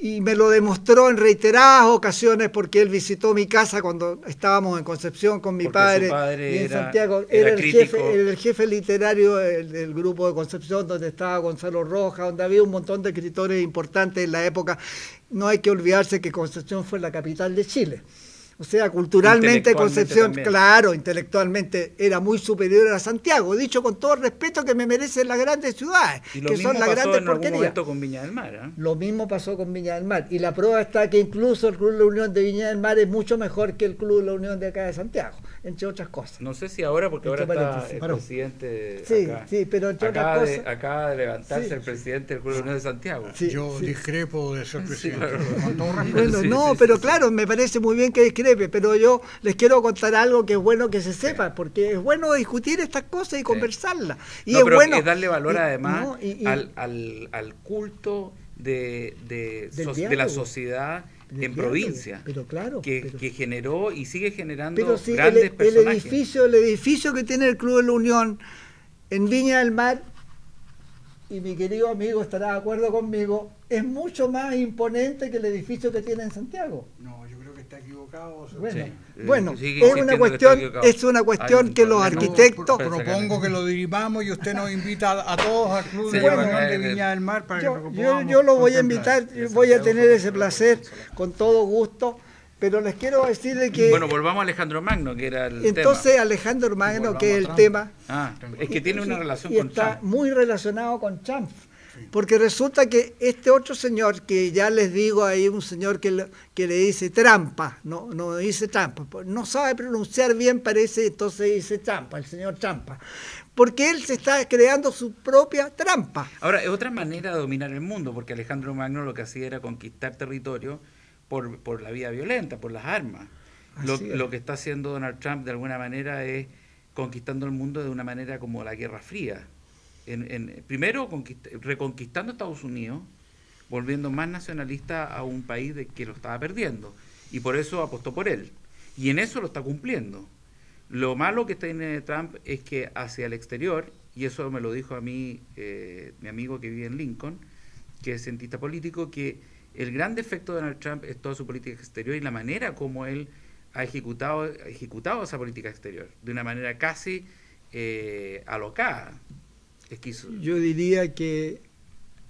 y me lo demostró en reiteradas ocasiones, porque él visitó mi casa cuando estábamos en Concepción con mi padre y en Santiago. Era el jefe literario del grupo de Concepción, donde estaba Gonzalo Rojas, donde había un montón de escritores importantes en la época. No hay que olvidarse que Concepción fue la capital de Chile. O sea, culturalmente Concepción, también. Claro, intelectualmente era muy superior a Santiago, dicho con todo el respeto que me merecen las grandes ciudades, que son las grandes porquerías. Con Viña del Mar, ¿eh? Lo mismo pasó con Viña del Mar, y la prueba está que incluso el Club de la Unión de Viña del Mar es mucho mejor que el Club de la Unión de acá de Santiago, entre otras cosas. No sé si ahora, porque ahora está el presidente acá. Sí, pero entre otras cosas... Acaba de levantarse el presidente del Club de la Unión de Santiago. Yo discrepo de ser presidente. Pero claro, me parece muy bien que discrepe, pero yo les quiero contar algo que es bueno que se sepa, porque es bueno discutir estas cosas y conversarlas. Y es bueno es darle valor además al culto de la sociedad en provincia, que generó y sigue generando grandes personajes. El edificio que tiene el Club de la Unión en Viña del Mar, y mi querido amigo estará de acuerdo conmigo, es mucho más imponente que el edificio que tiene en Santiago. No, yo creo que está equivocado. Bueno, Sí. bueno, Sigue es una insistiendo que cuestión, está equivocado. es una cuestión Hay que un los problema. arquitectos... Propongo que lo dirimamos y usted nos invita a todos al Club Sí, de bueno, Reunión de Viña del Mar para que Yo, lo yo, podamos yo lo voy a contemplar. invitar, voy a tener ese placer con todo gusto, pero les quiero decir de que Bueno, volvamos a Alejandro Magno, que era el entonces tema. Alejandro Magno, volvamos que es a el Trump. tema, Ah, es que tiene una relación y con está Trump. muy relacionado con Trump. Porque resulta que este otro señor, que ya les digo, hay un señor que le dice trampa, no dice trampa, no sabe pronunciar bien, parece, entonces dice trampa, el señor trampa. Porque él se está creando su propia trampa. Ahora, es otra manera de dominar el mundo, porque Alejandro Magno lo que hacía era conquistar territorio por la vía violenta, por las armas. Lo que está haciendo Donald Trump de alguna manera es conquistando el mundo de una manera como la Guerra Fría. Primero reconquistando Estados Unidos, volviendo más nacionalista a un país que lo estaba perdiendo, y por eso apostó por él, y en eso lo está cumpliendo. Lo malo que tiene Trump es que hacia el exterior, y eso me lo dijo a mí mi amigo que vive en Lincoln, que es cientista político, que el gran defecto de Donald Trump es toda su política exterior y la manera como él ha ejecutado esa política exterior, de una manera casi alocada. Yo diría que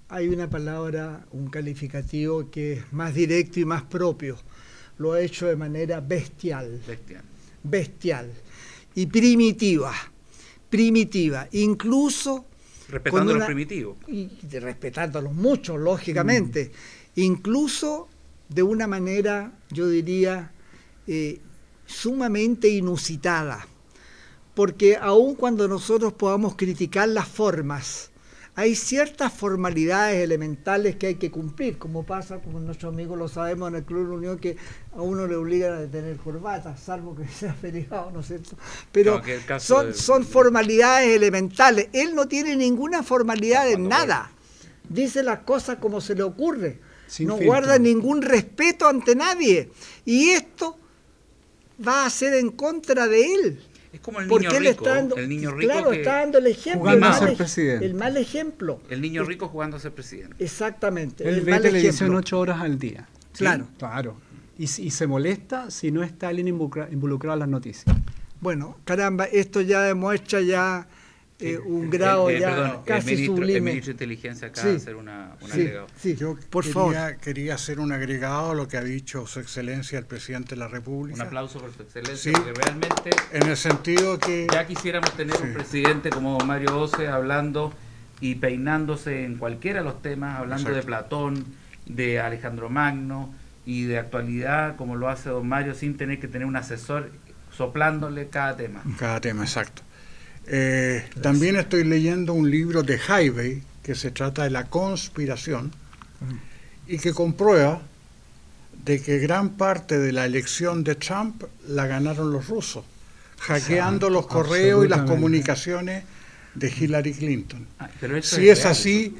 hay una palabra, un calificativo que es más directo y más propio. Lo ha hecho de manera bestial. Y primitiva, incluso respetando a los primitivos. Y respetándolos mucho, lógicamente, incluso de una manera, yo diría, sumamente inusitada. Porque aun cuando nosotros podamos criticar las formas, hay ciertas formalidades elementales que hay que cumplir, como pasa, como nuestros amigos lo sabemos en el Club de la Unión, que a uno le obligan a tener corbata, salvo que sea feriado, ¿no es cierto? Pero no, son formalidades elementales. Él no tiene ninguna formalidad en nada. Dice las cosas como se le ocurre. No guarda ningún respeto ante nadie. Y esto va a ser en contra de él. Es como el niño rico, el niño rico claro, que está dando el ejemplo, jugando a ser presidente. El mal ejemplo. El niño rico jugando a ser presidente. Exactamente. Él ve televisión 8 horas al día. Claro. ¿Sí? Claro. Y se molesta si no está alguien involucrado en las noticias. Bueno, caramba, esto ya demuestra ya un grado casi sublime. El ministro de Inteligencia acaba de hacer un agregado. Sí, yo por favor. Quería hacer un agregado a lo que ha dicho Su Excelencia el Presidente de la República. Un aplauso por Su Excelencia, sí, porque realmente en el sentido que ya quisiéramos tener un presidente como Mario Oce hablando y peinándose en cualquiera de los temas, hablando de Platón, de Alejandro Magno y de actualidad, como lo hace don Mario, sin tener que tener un asesor soplándole cada tema. Cada tema, exacto. También estoy leyendo un libro de Jaivey que se trata de la conspiración y que comprueba de que gran parte de la elección de Trump la ganaron los rusos, hackeando los correos y las comunicaciones de Hillary Clinton. Si es así,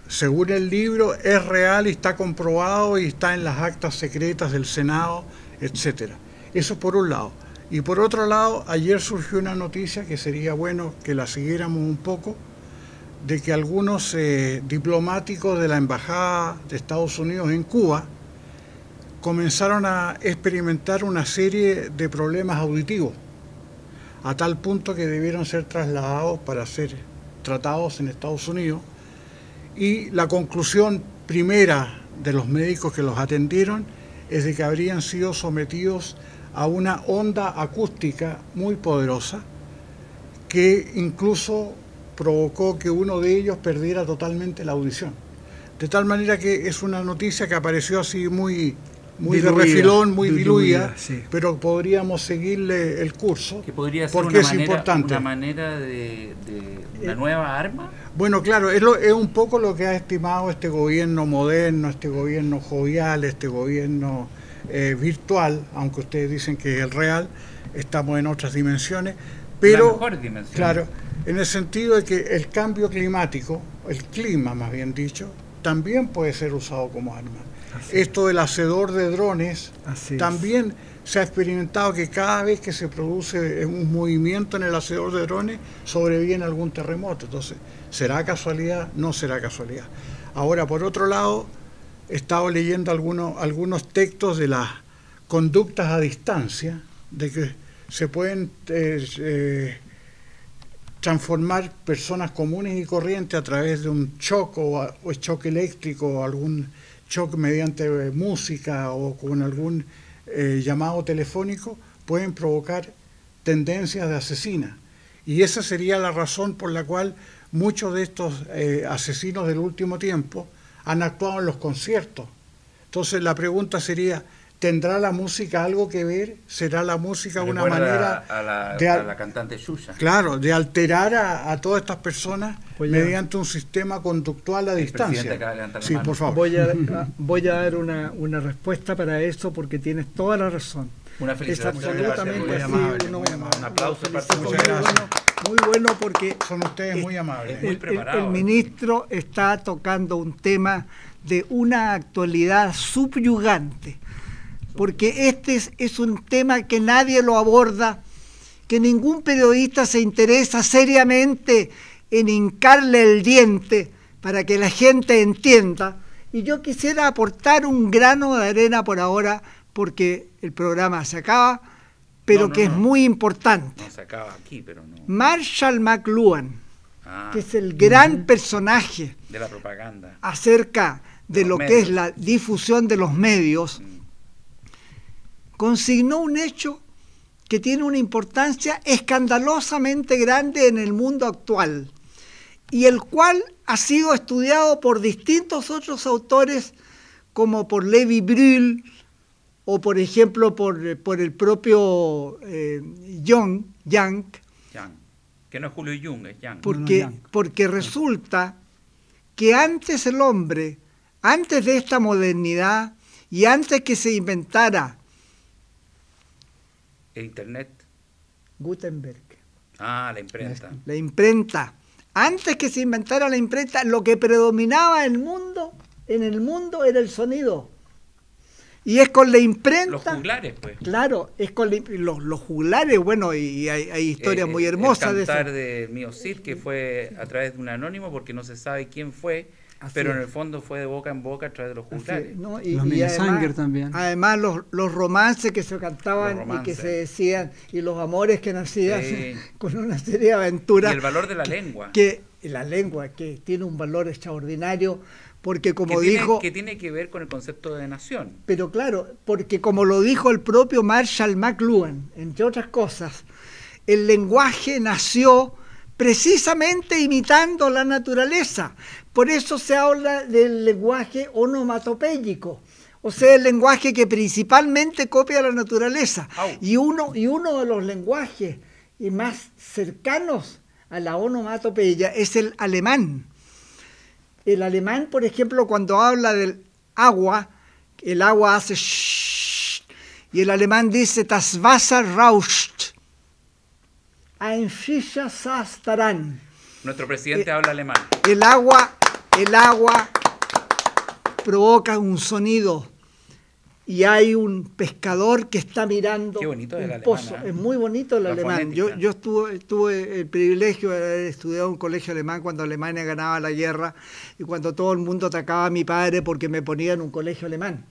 según el libro, es real y está comprobado y está en las actas secretas del Senado, etcétera. Eso por un lado. Y por otro lado, ayer surgió una noticia que sería bueno que la siguiéramos un poco, de que algunos diplomáticos de la Embajada de Estados Unidos en Cuba comenzaron a experimentar una serie de problemas auditivos, a tal punto que debieron ser trasladados para ser tratados en Estados Unidos. Y la conclusión primera de los médicos que los atendieron es de que habrían sido sometidos a una onda acústica muy poderosa que incluso provocó que uno de ellos perdiera totalmente la audición. De tal manera que es una noticia que apareció así muy diluida, de refilón, muy diluida, sí. Pero podríamos seguirle el curso, que podría ser porque es importante. Una manera de una nueva arma. Bueno, claro, es un poco lo que ha estimado este gobierno moderno, este gobierno jovial, este gobierno virtual, aunque ustedes dicen que es el real, estamos en otras dimensiones, pero claro, en el sentido de que el cambio climático, el clima más bien dicho, también puede ser usado como arma. Esto del hacedor de drones también se ha experimentado que cada vez que se produce un movimiento en el hacedor de drones sobreviene algún terremoto. Entonces, ¿será casualidad? No será casualidad. Ahora, por otro lado, he estado leyendo algunos textos de las conductas a distancia, de que se pueden transformar personas comunes y corrientes a través de un shock o choque eléctrico o algún shock mediante música o con algún llamado telefónico, pueden provocar tendencias de asesina. Y esa sería la razón por la cual muchos de estos asesinos del último tiempo han actuado en los conciertos. Entonces la pregunta sería, ¿tendrá la música algo que ver? ¿Será la música una manera a la cantante Xuxa? Claro, de alterar a todas estas personas mediante un sistema conductual a distancia? Sí, por favor. Voy a dar una respuesta para eso porque tienes toda la razón. Una felicitación. Es absolutamente así. Un aplauso para muy bueno porque son ustedes muy amables. El ministro está tocando un tema de una actualidad subyugante, porque este es un tema que nadie lo aborda, que ningún periodista se interesa seriamente en hincarle el diente para que la gente entienda. Y yo quisiera aportar un grano de arena por ahora, porque el programa se acaba, pero es muy importante. No se acaba aquí, pero no. Marshall McLuhan, que es el gran personaje de la propaganda acerca de lo que es la difusión de los medios, consignó un hecho que tiene una importancia escandalosamente grande en el mundo actual y el cual ha sido estudiado por distintos otros autores, como por Levi Brühl o por ejemplo por el propio Jung, que no es Julio Jung, es Jung. Porque resulta que antes el hombre, antes de esta modernidad y antes que se inventara el Internet, Gutenberg, la imprenta. La imprenta. Antes que se inventara la imprenta, lo que predominaba en el mundo era el sonido. Y es con la imprenta. Los juglares, pues. Claro, es con los juglares, bueno, y hay historias muy hermosas de eso. El cantar de Mío Cid, que fue a través de un anónimo, porque no se sabe quién fue, pero en el fondo fue de boca en boca a través de los juglares. ¿No? Y además, también. Además los romances que se cantaban y que se decían, y los amores que nacían con una serie de aventuras. Y el valor de la lengua. La lengua, que tiene un valor extraordinario, porque como dijo... Que tiene que ver con el concepto de nación. Pero claro, porque como lo dijo el propio Marshall McLuhan, entre otras cosas, el lenguaje nació precisamente imitando la naturaleza. Por eso se habla del lenguaje onomatopéyico, o sea, el lenguaje que principalmente copia la naturaleza. Y uno de los lenguajes más cercanos a la onomatopeya es el alemán. El alemán, por ejemplo, cuando habla del agua, el agua hace shh, y el alemán dice das Wasser rauscht. Ein Fischer saß daran. Nuestro presidente habla alemán. El agua provoca un sonido y hay un pescador que está mirando un pozo. Es muy bonito el alemán. Yo tuve el privilegio de haber estudiado en un colegio alemán cuando Alemania ganaba la guerra y cuando todo el mundo atacaba a mi padre porque me ponía en un colegio alemán.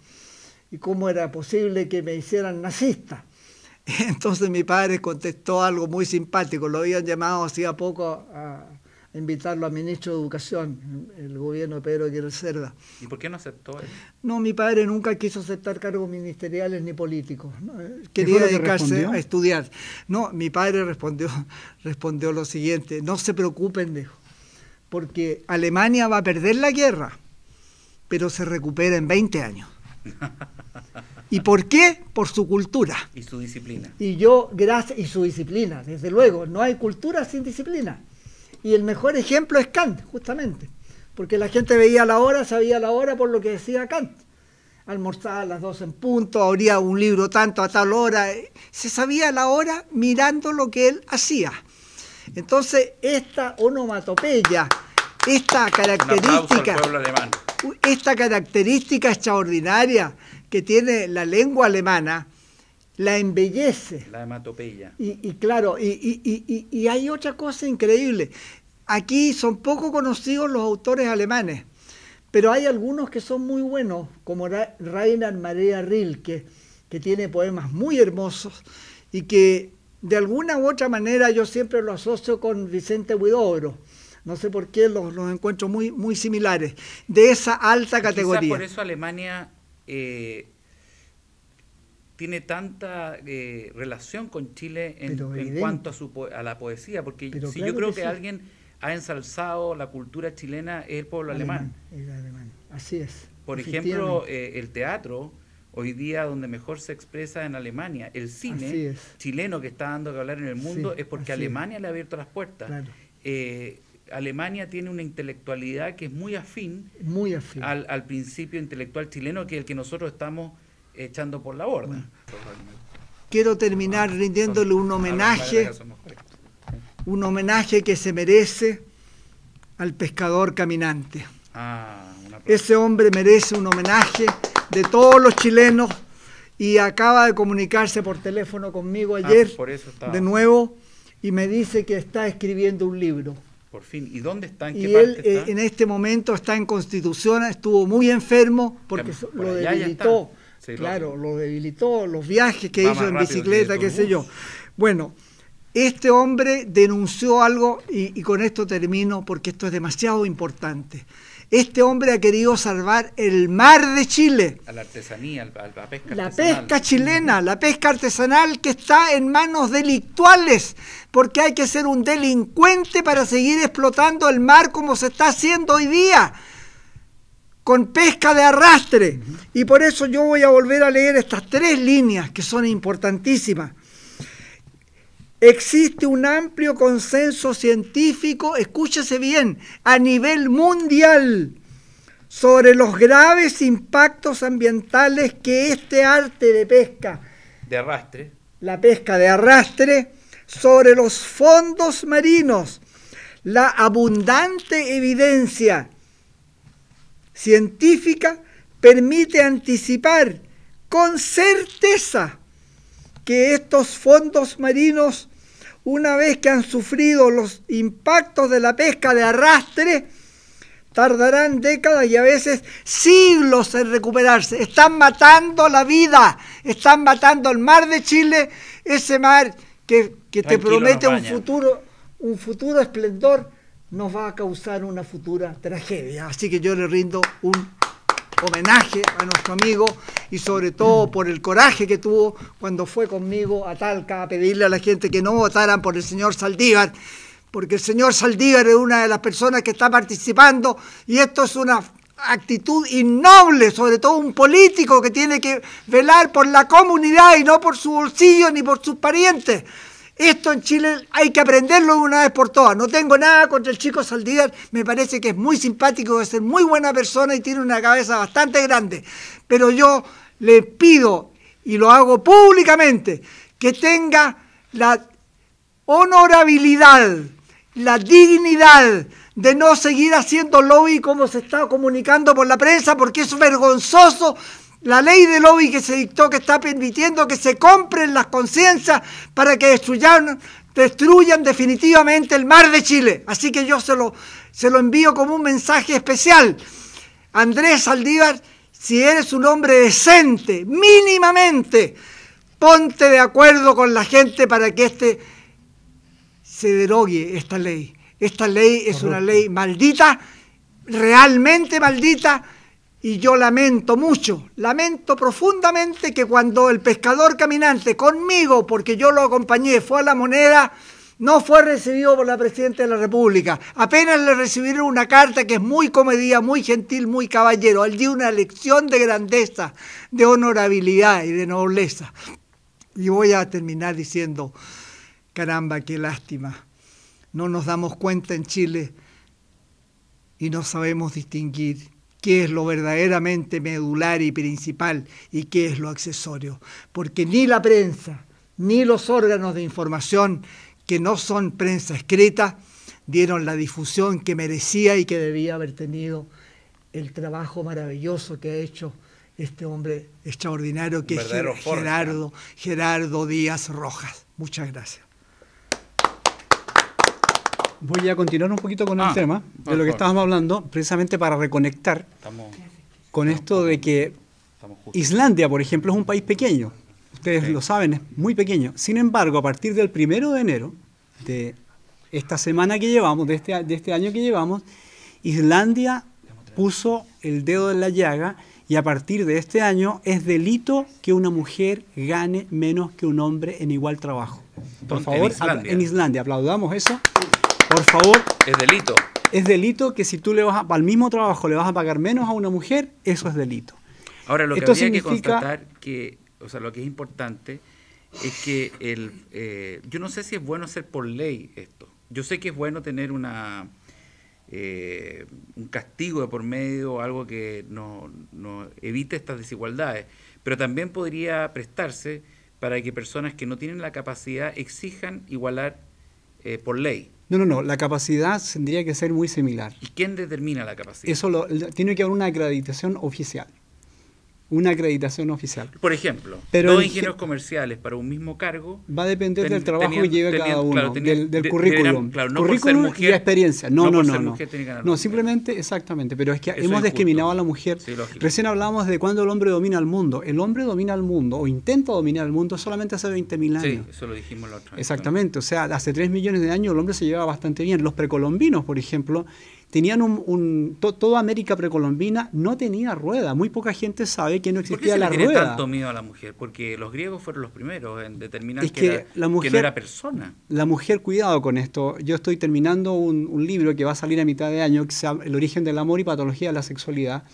¿Y cómo era posible que me hicieran nazista? Entonces mi padre contestó algo muy simpático. Lo habían llamado hacía poco a invitarlo a ministro de Educación, el gobierno de Pedro Aguirre Cerda. ¿Y por qué no aceptó él? No, mi padre nunca quiso aceptar cargos ministeriales ni políticos. ¿No? Quería dedicarse a estudiar. No, mi padre respondió lo siguiente: no se preocupen, dijo, porque Alemania va a perder la guerra, pero se recupera en 20 años. ¿Y por qué? Por su cultura. Y su disciplina. Y su disciplina, desde luego. No hay cultura sin disciplina. Y el mejor ejemplo es Kant, justamente. Porque la gente veía la hora, sabía la hora por lo que decía Kant. Almorzaba a las 2 en punto, abría un libro tanto a tal hora. Se sabía la hora mirando lo que él hacía. Entonces, esta onomatopeya, esta característica extraordinaria que tiene la lengua alemana, la embellece. La hematopeya. Y claro, y hay otra cosa increíble. Aquí son poco conocidos los autores alemanes, Pero hay algunos que son muy buenos, como Rainer Maria Rilke, que tiene poemas muy hermosos y que de alguna u otra manera yo siempre lo asocio con Vicente Huidobro. No sé por qué los encuentro muy, muy similares, de esa alta categoría. Quizás por eso Alemania tiene tanta relación con Chile en cuanto a la poesía, porque si yo creo que alguien ha ensalzado la cultura chilena es el pueblo alemán. El alemán, así es. Por ejemplo, el teatro, hoy día donde mejor se expresa en Alemania, el cine chileno que está dando que hablar en el mundo es porque Alemania le ha abierto las puertas. Claro. Alemania tiene una intelectualidad que es muy afín, al principio intelectual chileno, que es el que nosotros estamos echando por la borda. Bueno. Quiero terminar rindiéndole un homenaje que se merece al pescador caminante. Ese hombre merece un homenaje de todos los chilenos y acaba de comunicarse por teléfono conmigo ayer de nuevo y me dice que está escribiendo un libro. Por fin. ¿Y dónde está? ¿En qué parte está? En este momento está en Constitución, estuvo muy enfermo porque lo debilitó. Sí, claro, lo debilitó, los viajes que hizo en bicicleta, qué sé yo. Bueno, este hombre denunció algo, y con esto termino porque esto es demasiado importante. Este hombre ha querido salvar el mar de Chile. A la artesanía, a la pesca artesanal. La pesca chilena, la pesca artesanal que está en manos delictuales, porque hay que ser un delincuente para seguir explotando el mar como se está haciendo hoy día, con pesca de arrastre. Y por eso yo voy a volver a leer estas 3 líneas que son importantísimas. Existe un amplio consenso científico, escúchese bien, a nivel mundial, sobre los graves impactos ambientales que este arte de pesca, de arrastre, la pesca de arrastre, sobre los fondos marinos. La abundante evidencia científica permite anticipar con certeza que estos fondos marinos, una vez que han sufrido los impactos de la pesca de arrastre, tardarán décadas y a veces siglos en recuperarse. Están matando la vida, están matando el mar de Chile, ese mar que te promete un futuro esplendor, nos va a causar una futura tragedia. Así que yo le rindo un homenaje a nuestro amigo y sobre todo por el coraje que tuvo cuando fue conmigo a Talca a pedirle a la gente que no votaran por el señor Saldívar, porque el señor Saldívar es una de las personas que está participando y esto es una actitud innoble, sobre todo un político que tiene que velar por la comunidad y no por su bolsillo ni por sus parientes. Esto en Chile hay que aprenderlo de una vez por todas. No tengo nada contra el chico Saldívar, me parece que es muy simpático, es muy buena persona y tiene una cabeza bastante grande. Pero yo le pido, y lo hago públicamente, que tenga la honorabilidad, la dignidad de no seguir haciendo lobby como se está comunicando por la prensa, porque es vergonzoso. La ley de lobby que se dictó, que está permitiendo que se compren las conciencias para que destruyan definitivamente el mar de Chile. Así que yo se lo envío como un mensaje especial. Andrés Saldívar, si eres un hombre decente, mínimamente, ponte de acuerdo con la gente para que se derogue esta ley. Esta ley es una ley maldita, realmente maldita. Y yo lamento mucho, lamento profundamente que cuando el pescador caminante conmigo, porque yo lo acompañé, fue a La Moneda, no fue recibido por la Presidenta de la República. Apenas le recibieron una carta que es muy comedida, muy gentil, muy caballero. Él dio una lección de grandeza, de honorabilidad y de nobleza. Y voy a terminar diciendo, caramba, qué lástima. No nos damos cuenta en Chile y no sabemos distinguir qué es lo verdaderamente medular y principal y qué es lo accesorio. Porque ni la prensa, ni los órganos de información, que no son prensa escrita, dieron la difusión que merecía y que debía haber tenido el trabajo maravilloso que ha hecho este hombre extraordinario que es Gerardo Díaz Rojas. Muchas gracias. Voy a continuar un poquito con el tema de lo que estábamos hablando, precisamente para reconectar con esto de que Islandia, por ejemplo, es un país pequeño. Ustedes lo saben, es muy pequeño. Sin embargo, a partir del 1 de enero de esta semana que llevamos, de este año que llevamos, Islandia puso el dedo en la llaga y a partir de este año es delito que una mujer gane menos que un hombre en igual trabajo. Por favor, en Islandia, aplaudamos eso. Por favor. Es delito. Es delito que si tú le vas al mismo trabajo le vas a pagar menos a una mujer, eso es delito. Ahora, lo que habría que constatar que, o sea, lo que es importante es que yo no sé si es bueno hacer por ley esto. Yo sé que es bueno tener un castigo de por medio, algo que no evite estas desigualdades, pero también podría prestarse para que personas que no tienen la capacidad exijan igualar por ley. No, la capacidad tendría que ser muy similar. ¿Y quién determina la capacidad? Eso tiene que haber una acreditación oficial. Una acreditación oficial. Por ejemplo, dos ingenieros comerciales para un mismo cargo. Va a depender del trabajo que lleve cada uno, del currículum. Currículum y la experiencia. No, simplemente, exactamente. Pero es que hemos discriminado a la mujer. Sí, recién hablábamos de cuando el hombre domina el mundo. El hombre domina el mundo, o intenta dominar el mundo, solamente hace 20.000 años. Sí, eso lo dijimos la otra vez. Exactamente. O sea, hace 3 millones de años el hombre se llevaba bastante bien. Los precolombinos, por ejemplo, tenían toda América precolombina no tenía rueda. Muy poca gente sabe que no existía la rueda. ¿Por qué se le tiene tanto miedo a la mujer? Porque los griegos fueron los primeros en determinar que no era persona. La mujer, cuidado con esto. Yo estoy terminando un libro que va a salir a mitad de año, que se llama El origen del amor y patología de la sexualidad,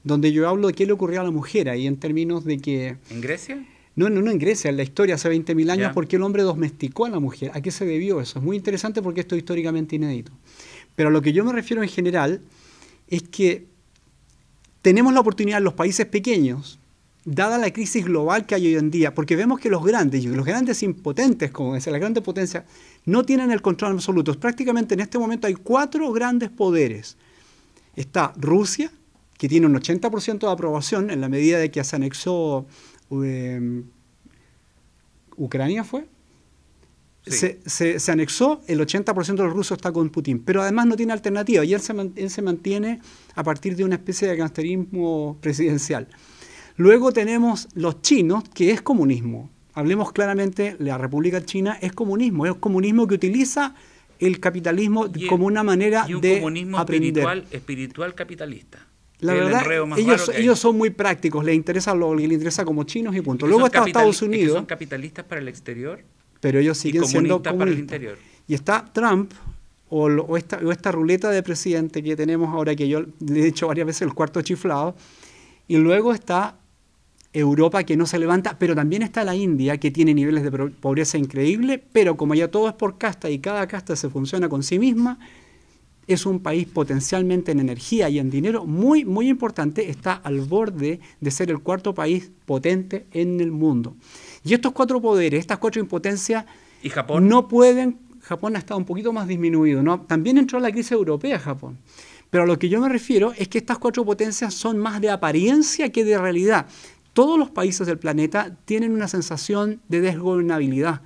donde yo hablo de qué le ocurrió a la mujer ahí en términos de que... ¿En Grecia? No en Grecia, en la historia hace 20.000 años, porque el hombre domesticó a la mujer. ¿A qué se debió eso? Es muy interesante porque esto es históricamente inédito. Pero a lo que yo me refiero en general es que tenemos la oportunidad en los países pequeños, dada la crisis global que hay hoy en día, porque vemos que los grandes impotentes, como decía, las grandes potencias, no tienen el control absoluto. Prácticamente en este momento hay 4 grandes poderes. Está Rusia, que tiene un 80% de aprobación en la medida de que se anexó Ucrania, ¿fue? Sí. Se anexó, el 80% de los rusos está con Putin, pero además no tiene alternativa y él se mantiene a partir de una especie de gangsterismo presidencial. Luego tenemos los chinos, que es comunismo. Hablemos claramente, la República China es comunismo que utiliza el capitalismo como una manera de comunismo aprender. espiritual capitalista. La verdad, ellos son muy prácticos, les interesa lo que les interesa como chinos y punto. Luego está Estados Unidos. ¿Son capitalistas para el exterior? Pero ellos siguen siendo comunistas para el interior. Y está Trump, o esta ruleta de presidente que tenemos ahora, que yo le he dicho varias veces el cuarto chiflado, y luego está Europa, que no se levanta, pero también está la India, que tiene niveles de pobreza increíbles, pero como ya todo es por casta y cada casta se funciona con sí misma, es un país potencialmente en energía y en dinero muy, muy importante, está al borde de ser el 4º país potente en el mundo. Y estos 4 poderes, estas 4 impotencias, ¿y Japón? No pueden. Japón ha estado un poquito más disminuido, ¿no? También entró la crisis europea Japón. Pero a lo que yo me refiero es que estas 4 potencias son más de apariencia que de realidad. Todos los países del planeta tienen una sensación de desgobernabilidad.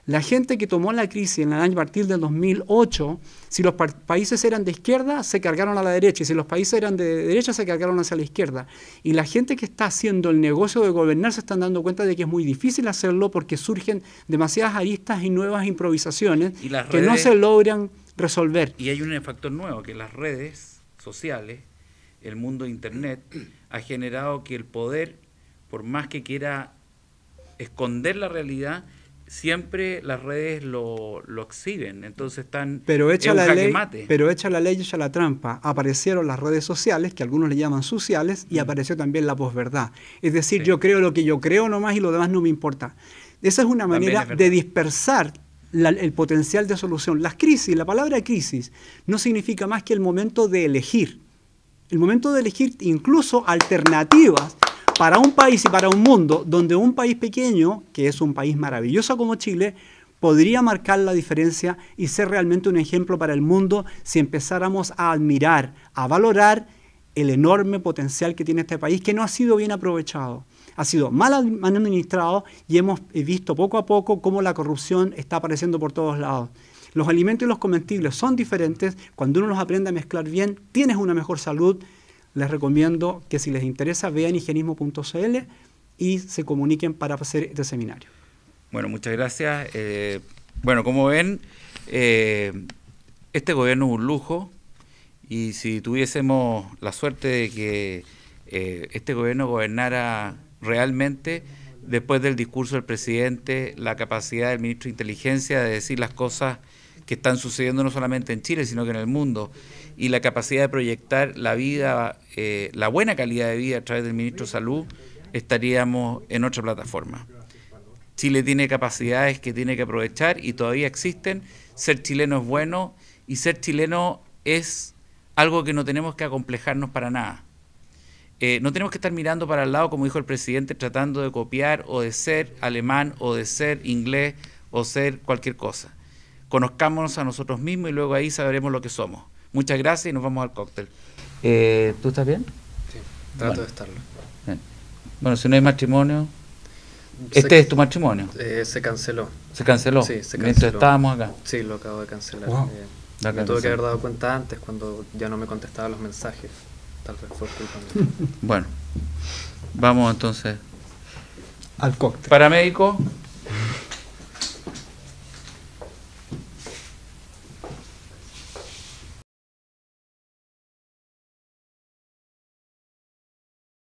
La gente que tomó la crisis en el año a partir del 2008, si los países eran de izquierda, se cargaron a la derecha, y si los países eran de derecha, se cargaron hacia la izquierda. Y la gente que está haciendo el negocio de gobernar se están dando cuenta de que es muy difícil hacerlo porque surgen demasiadas aristas y nuevas improvisaciones que no se logran resolver. Y hay un factor nuevo, que las redes sociales, el mundo de Internet, ha generado que el poder, por más que quiera esconder la realidad, siempre las redes lo exhiben, entonces están pero hecha la ley, mate. Pero hecha la ley, hecha la trampa. Aparecieron las redes sociales, que algunos le llaman sociales, y apareció también la posverdad. Es decir, yo creo lo que yo creo nomás y lo demás no me importa. Esa es una manera de dispersar el potencial de solución. Las crisis, la palabra crisis, no significa más que el momento de elegir. El momento de elegir incluso alternativas para un país y para un mundo donde un país pequeño, que es un país maravilloso como Chile, podría marcar la diferencia y ser realmente un ejemplo para el mundo si empezáramos a admirar, a valorar el enorme potencial que tiene este país, que no ha sido bien aprovechado. Ha sido mal administrado y hemos visto poco a poco cómo la corrupción está apareciendo por todos lados. Los alimentos y los comestibles son diferentes. Cuando uno los aprende a mezclar bien, tienes una mejor salud. Les recomiendo que si les interesa vean higienismo.cl y se comuniquen para hacer este seminario. Bueno, muchas gracias. Bueno, como ven, este gobierno es un lujo, y si tuviésemos la suerte de que este gobierno gobernara realmente, después del discurso del presidente, la capacidad del ministro de Inteligencia de decir las cosas que están sucediendo no solamente en Chile, sino que en el mundo, y la capacidad de proyectar la vida, la buena calidad de vida a través del ministro de Salud, estaríamos en otra plataforma. Chile tiene capacidades que tiene que aprovechar y todavía existen. Ser chileno es bueno, y ser chileno es algo que no tenemos que acomplejarnos para nada. No tenemos que estar mirando para el lado, como dijo el presidente, tratando de copiar o de ser alemán o de ser inglés o ser cualquier cosa. Conozcámonos a nosotros mismos y luego ahí sabremos lo que somos. Muchas gracias y nos vamos al cóctel. ¿Tú estás bien? Sí, trato de estarlo. Bien. Bueno, si no hay matrimonio... ¿Este es tu matrimonio? Se canceló. ¿Se canceló? Sí, se canceló. Mientras estábamos acá. Sí, lo acabo de cancelar. Wow. Me tuve que haber dado cuenta antes, cuando ya no me contestaba los mensajes. Tal vez fue culpa mía. Bueno, vamos entonces. Al cóctel. Paramédico.